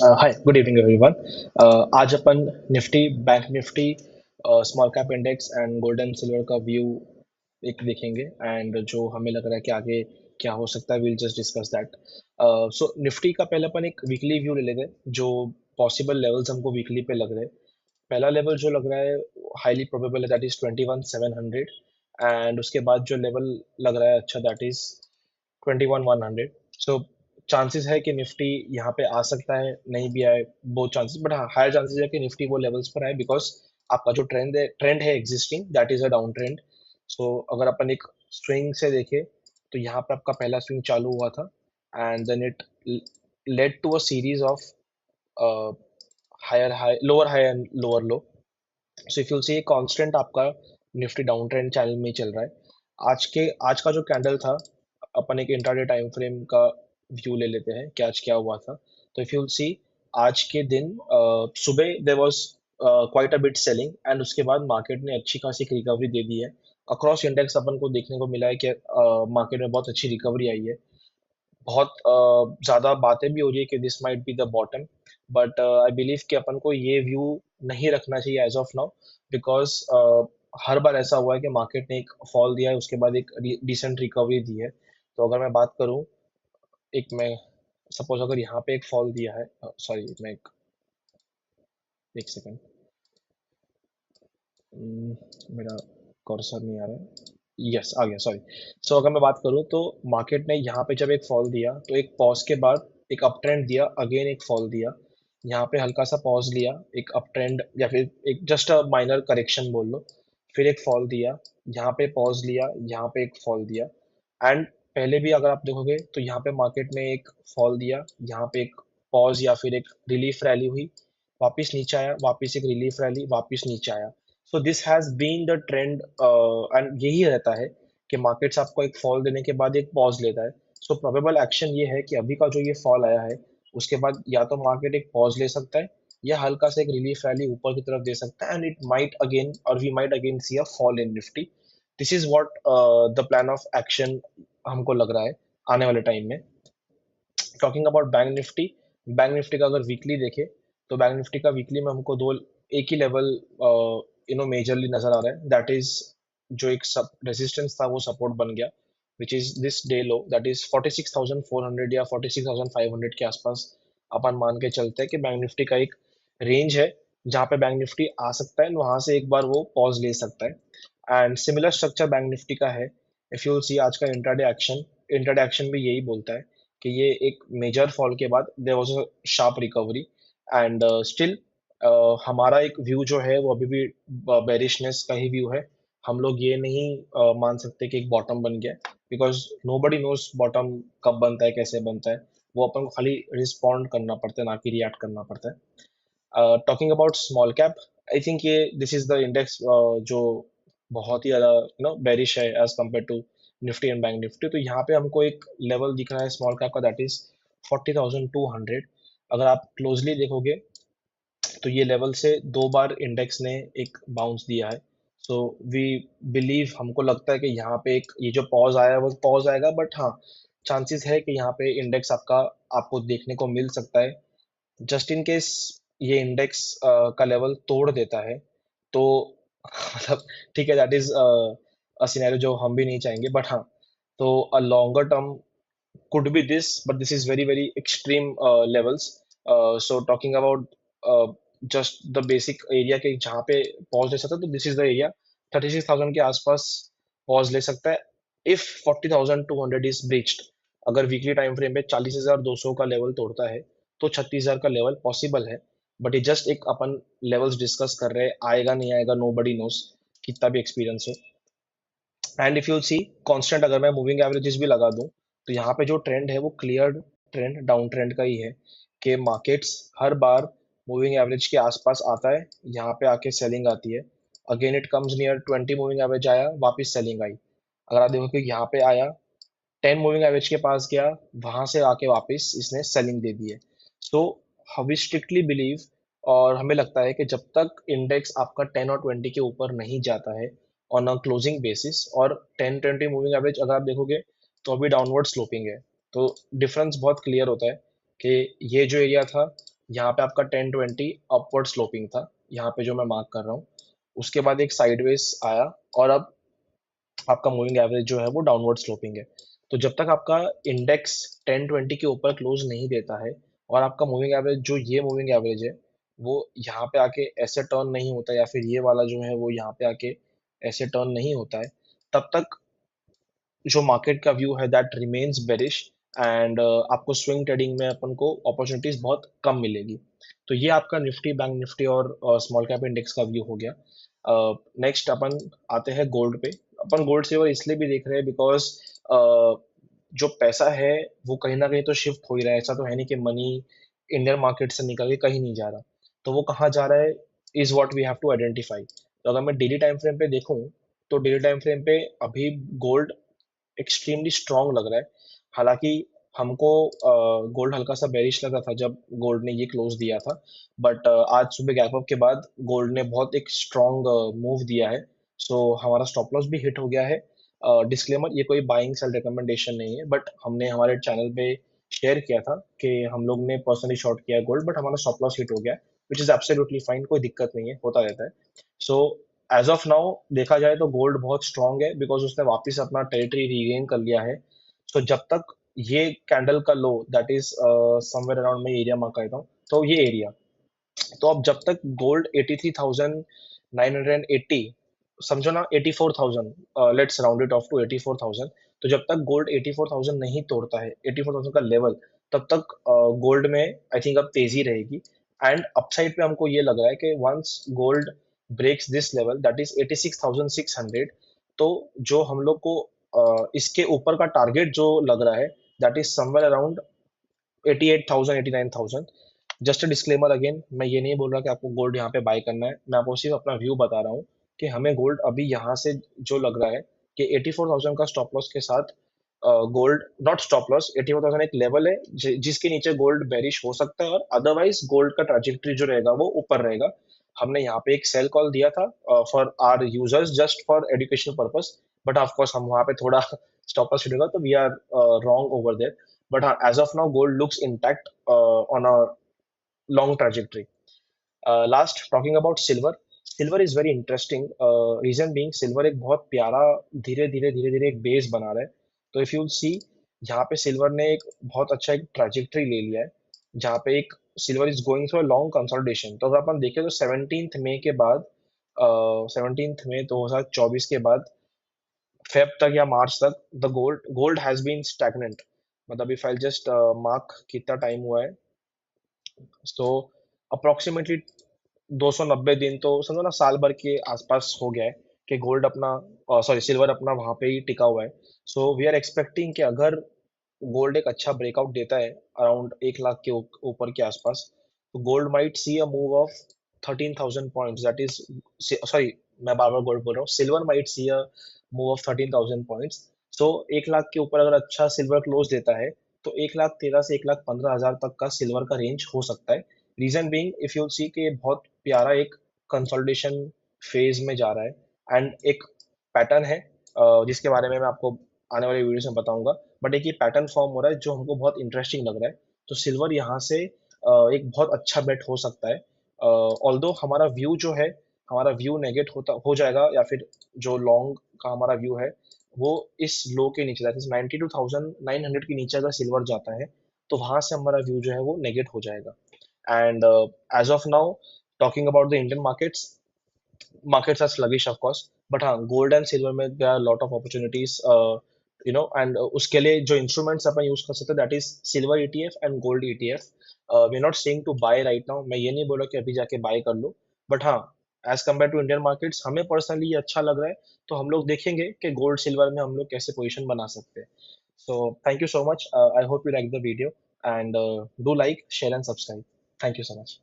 Hi good evening everyone. आज अपन Nifty, bank Nifty, small cap index and gold and silver का view एक देखेंगे। एंड जो हमें लग रहा है कि आगे क्या हो सकता है, will just discuss that. So Nifty का पहले अपन एक वीकली व्यू ले लेते हैं, जो पॉसिबल लेवल्स हमको वीकली पे लग रहे हैं। पहला लेवल जो लग रहा है हाईली प्रोबेबल है, दैट इज 21,700। एंड उसके बाद जो लेवल लग रहा है अच्छा, दैट इज 21,100। सो चांसेस है कि निफ्टी यहाँ पे आ सकता है, नहीं भी आए, बहुत चांसेस, बट हाँ हायर चांसेस है कि निफ्टी वो लेवल्स पर आए, बिकॉज आपका जो ट्रेंड है existing, that is a down trend. So अगर अपन एक स्विंग से देखें तो यहाँ पे आपका पहला स्विंग चालू हुआ था, and then it led to a series of higher high, lower high and lower low. So if you see constant आपका निफ्टी डाउन ट्रेंड चैनल में ही चल रहा है। आज का जो कैंडल था, अपन एक इंट्राडे टाइम फ्रेम का व्यू ले लेते हैं कि आज क्या हुआ था। तो इफ यू सी आज के दिन सुबह there was quite a bit selling, and उसके बाद मार्केट ने अच्छी खासी रिकवरी दे दी है। अक्रॉस इंडेक्स अपन को देखने को मिला है कि मार्केट में बहुत अच्छी रिकवरी आई है। बहुत ज़्यादा बातें भी हो रही है कि this might be the bottom, but I believe कि अपन को ये व्यू नहीं रखना चाहिए एज ऑफ नाउ, बिकॉज हर बार ऐसा हुआ है कि मार्केट ने एक फॉल दिया है, उसके बाद एक डिसेंट रिकवरी दी है। तो अगर मैं बात करूं, मैं सपोज अगर यहाँ पे एक फॉल दिया है, सॉरी मैं एक सेकेंड, मेरा कर्सर नहीं आ रहा है, यस आ गया, सॉरी। सो अगर मैं बात करूं तो मार्केट ने यहाँ पे जब एक फॉल दिया तो एक पॉज के बाद एक अप ट्रेंड दिया, अगेन एक फॉल दिया, यहाँ पे हल्का सा पॉज लिया, एक अप ट्रेंड या फिर एक जस्ट अ माइनर करेक्शन बोल लो, फिर एक फॉल दिया, यहाँ पे पॉज लिया, यहाँ पे एक फॉल दिया। एंड पहले भी अगर आप देखोगे तो यहाँ पे मार्केट ने एक फॉल दिया, यहाँ पे एक पॉज या फिर एक रिलीफ रैली हुई, वापस नीचे आया, वापस एक रिलीफ रैली, वापस नीचे आया। So this has been the trend, and यही रहता है कि मार्केट्स आपको एक फॉल देने के बाद एक पॉज लेता है। सो प्रोबेबल एक्शन ये है कि अभी का जो ये फॉल आया है, उसके बाद या तो मार्केट एक पॉज ले सकता है, या हल्का सा एक रिलीफ रैली ऊपर की तरफ दे सकता है, एंड इट माइट अगेन और we might again see a fall in Nifty. This is what the plan of action हमको लग रहा है आने वाले टाइम में। Talking about bank Nifty, bank Nifty का अगर वीकली देखे तो बैंक निफ्टी का वीकली में हमको दो एक ही लेवल मेजरली नजर आ रहा है, दैट इज जो एक सब रेजिस्टेंस था वो सपोर्ट बन गया, which is this day low, that is 46,400 या 46,500 के आसपास। अपन मान के चलते हैं कि बैंक निफ्टी का एक रेंज है जहाँ पे बैंक निफ्टी आ सकता है, वहां से एक बार वो पॉज ले सकता है। And similar structure bank Nifty का है। इफ यू सी आज का इंट्राडे एक्शन भी यही बोलता है कि ये एक मेजर फॉल के बाद there was a sharp recovery, and still हमारा एक व्यू जो है वो अभी भी बेरिशनेस का ही व्यू है। हम लोग ये नहीं मान सकते कि एक बॉटम बन गया, because nobody knows bottom कब बनता है, कैसे बनता है। वो अपन को खाली रिस्पॉन्ड करना पड़ता है, ना कि रिएक्ट करना पड़ता है। Talking about small cap, I think ये दिस इज द इंडेक्स जो बहुत ही ज़्यादा बेरिश है as compare to Nifty and bank Nifty. तो यहाँ पे हमको एक लेवल दिख रहा है स्मॉल कैप का, दैट इज 40,200। अगर आप क्लोजली देखोगे तो ये लेवल से दो बार इंडेक्स ने एक बाउंस दिया है। सो वी बिलीव, हमको लगता है कि यहाँ पे एक ये जो पॉज आया है वो पॉज आएगा, बट हाँ चांसेस है कि यहाँ पे इंडेक्स आपको देखने को मिल सकता है। जस्ट इन केस ये इंडेक्स का लेवल तोड़ देता है तो मतलब ठीक है, दैट इज अ सिनेरियो जो हम भी नहीं चाहेंगे, बट हाँ, तो a longer term could be this, but this is very very extreme levels. So talking about just the basic area के जहाँ पे पॉज ले सकता है, तो दिस इज द एरिया 36,000 के आसपास पॉज ले सकता है, इफ 40,200 इज ब्रीच्ड। अगर वीकली टाइम फ्रेम पे 40,200 का लेवल तोड़ता है तो 36,000 का लेवल पॉसिबल है। बट ये जस्ट एक अपन लेवल्स डिस्कस कर रहे हैं, आएगा नहीं आएगा नो बडी नोस, कितना भी एक्सपीरियंस हो। And if you see constant, अगर मैं मूविंग एवरेजेस भी लगा दूं तो यहाँ पे जो ट्रेंड है वो क्लियर ट्रेंड डाउन ट्रेंड का ही है, कि मार्केट्स हर बार मूविंग एवरेज के आसपास आता है, यहाँ पे आके सेलिंग आती है, again it comes near 20 moving average, आया वापस सेलिंग आई। अगर आप देखो कि यहाँ पे आया 10 मूविंग एवरेज के पास गया, वहां से आके वापस इसने सेलिंग दे दी है। सो वी स्ट्रिक्टली बिलीव, और हमें लगता है कि जब तक इंडेक्स आपका 10 और 20 के ऊपर नहीं जाता है ऑन अ क्लोजिंग बेसिस, और 10-20 मूविंग एवरेज अगर आप देखोगे तो अभी डाउनवर्ड स्लोपिंग है, तो डिफरेंस बहुत क्लियर होता है कि ये जो एरिया था यहाँ पे आपका 10-20 अपवर्ड स्लोपिंग था, यहाँ पे जो मैं मार्क कर रहा हूँ। उसके बाद एक साइडवेज आया, और अब आपका मूविंग एवरेज जो है वो डाउनवर्ड स्लोपिंग है। तो जब तक आपका इंडेक्स 10-20 के ऊपर क्लोज नहीं देता है, और आपका मूविंग एवरेज जो ये मूविंग एवरेज है वो यहाँ पे आके ऐसे टर्न नहीं होता, या फिर ये वाला जो है वो यहाँ पे आके ऐसे टर्न नहीं होता है, तब तक जो मार्केट का व्यू है दैट रिमेन्स बेरिश, एंड आपको स्विंग ट्रेडिंग में अपन को अपॉर्चुनिटीज बहुत कम मिलेगी। तो ये आपका निफ्टी, बैंक निफ्टी और स्मॉल कैप इंडेक्स का व्यू हो गया। नेक्स्ट अपन आते हैं गोल्ड पे। अपन गोल्ड सिल्वर इसलिए भी देख रहे हैं बिकॉज जो पैसा है वो कहीं ना कहीं तो शिफ्ट हो ही रहा है। ऐसा तो है नहीं कि मनी इंडियन मार्केट से निकल के कहीं नहीं जा रहा। तो वो कहाँ जा रहा है is what we have to identify. तो अगर मैं डेली टाइम फ्रेम पे देखूं, तो डेली टाइम फ्रेम पे अभी गोल्ड एक्सट्रीमली स्ट्रांग लग रहा है। हालांकि हमको गोल्ड हल्का सा बेरिश लगा था जब गोल्ड ने ये क्लोज दिया था, बट आज सुबह गैप अप के बाद गोल्ड ने बहुत एक स्ट्रांग मूव दिया है। सो हमारा स्टॉप लॉस भी हिट हो गया है। डिस्क्लेमर, ये कोई बाइंग सेल रिकमेंडेशन नहीं है, बट हमने हमारे चैनल पे शेयर किया था कि हम लोग ने पर्सनली शॉर्ट किया गोल्ड, बट हमारा स्टॉप लॉस हिट हो गया, विच इज एब्सोल्युटली फाइन, कोई दिक्कत नहीं है, होता रहता है। सो एज ऑफ नाउ देखा जाए तो गोल्ड बहुत स्ट्रांग है, बिकॉज उसने वापस अपना टेरिटरी रीगेन कर लिया है। सो जब तक ये कैंडल का लो दैट इज समवेयर अराउंड, मैं एरिया मार्क करता हूँ, तो ये एरिया, तो अब जब तक गोल्ड 83,980, समझो ना 84,000, let's round it off to 84,000, तो जब तक गोल्ड 84,000 नहीं तोड़ता है, 84,000 का लेवल, तब तक गोल्ड में आई थिंक अब तेजी रहेगी। एंड अपसाइड पे हमको ये लग रहा है कि once gold breaks this level that is 86,600, तो जो हम लोग को इसके ऊपर का टारगेट जो लग रहा है that is somewhere around 88,000, 89,000। Just a disclaimer again, मैं ये नहीं बोल रहा कि आपको गोल्ड यहाँ पे बाय करना है, मैं आपको सिर्फ अपना व्यू बता रहा हूँ कि हमें गोल्ड अभी यहाँ से जो लग रहा है कि 84,000 का स्टॉप लॉस के साथ गोल्ड, नॉट स्टॉप लॉस, 84,000 एक लेवल है जिसके नीचे गोल्ड बेरिश हो सकता है, और अदरवाइज गोल्ड का ट्रैजेक्टरी जो रहेगा वो ऊपर रहेगा। हमने यहाँ पे एक सेल कॉल दिया था for our users, just for education purpose, but of course हम वहाँ पे थोड़ा स्टॉप लॉस होगा, तो we are wrong over there. But हाँ, as of now gold looks intact on a long trajectory. Last, talking about silver. Silver is very interesting, reason being silver एक बहुत प्यारा धीरे धीरे एक बेस बना रहा है। तो इफ यू सी, यहाँ पे सिल्वर ने एक बहुत अच्छा एक ट्रैजेक्टरी ले लिया है, जहाँ पे एक silver is going through a long consolidation. तो अगर अपन देखें तो 17 मई के बाद, 17 मई 2024 के बाद फेब तक या मार्च तक, the gold gold has been stagnant. मतलब इफ आई जस्ट मार्क कितना टाइम हुआ है, तो अप्रोक्सीमेटली 290 दिन, तो समझो ना साल भर के आसपास हो गया है कि गोल्ड अपना, सॉरी सिल्वर अपना वहां पे ही टिका हुआ है। सो वी आर एक्सपेक्टिंग कि अगर गोल्ड एक अच्छा ब्रेकआउट देता है अराउंड 1 लाख के ऊपर के आसपास, तो gold might see a move of 13,000 points, that is, sorry मैं बार बार गोल्ड बोल रहा हूँ, silver might see a move of 13,000 points. So 1 lakh के ऊपर अगर अच्छा सिल्वर क्लोज देता है, तो 1,13,000 से 1,15,000 तक का सिल्वर का रेंज हो सकता है। रीजन बीइंग, इफ यू सी के बहुत प्यारा एक कंसोलिडेशन फेज में जा रहा है, एंड एक पैटर्न है जिसके बारे में मैं आपको आने वाले वीडियोस में बताऊंगा। बट एक ये पैटर्न फॉर्म हो रहा है जो हमको बहुत इंटरेस्टिंग लग रहा है। तो सिल्वर यहाँ से एक बहुत अच्छा बेट हो सकता है। ऑल्दो हमारा व्यू जो है, हमारा व्यू नेगेट होता हो जाएगा, या फिर जो लॉन्ग का हमारा व्यू है वो इस लो के नीचे, दैट इज 92,900 के नीचे अगर सिल्वर जाता है, तो वहां से हमारा व्यू जो है वो नेगेट हो जाएगा। And as of now, talking about the Indian markets are sluggish of course, but हाँ, गोल्ड एंड सिल्वर में there are lot of opportunities, and उसके लिए जो इंस्ट्रूमेंट्स अपन यूज कर सकते हैं that is silver ETF and gold ETF. We are not saying to buy right now, मैं ये नहीं बोला कि अभी जाके बाय कर लो, बट हाँ, as compare to Indian markets हमें पर्सनली ये अच्छा लग रहा है। तो हम लोग देखेंगे कि गोल्ड सिल्वर में हम लोग कैसे पोजीशन बना सकते हैं। So thank you so much, I hope you like the video, and do like, share and subscribe. Thank you so much.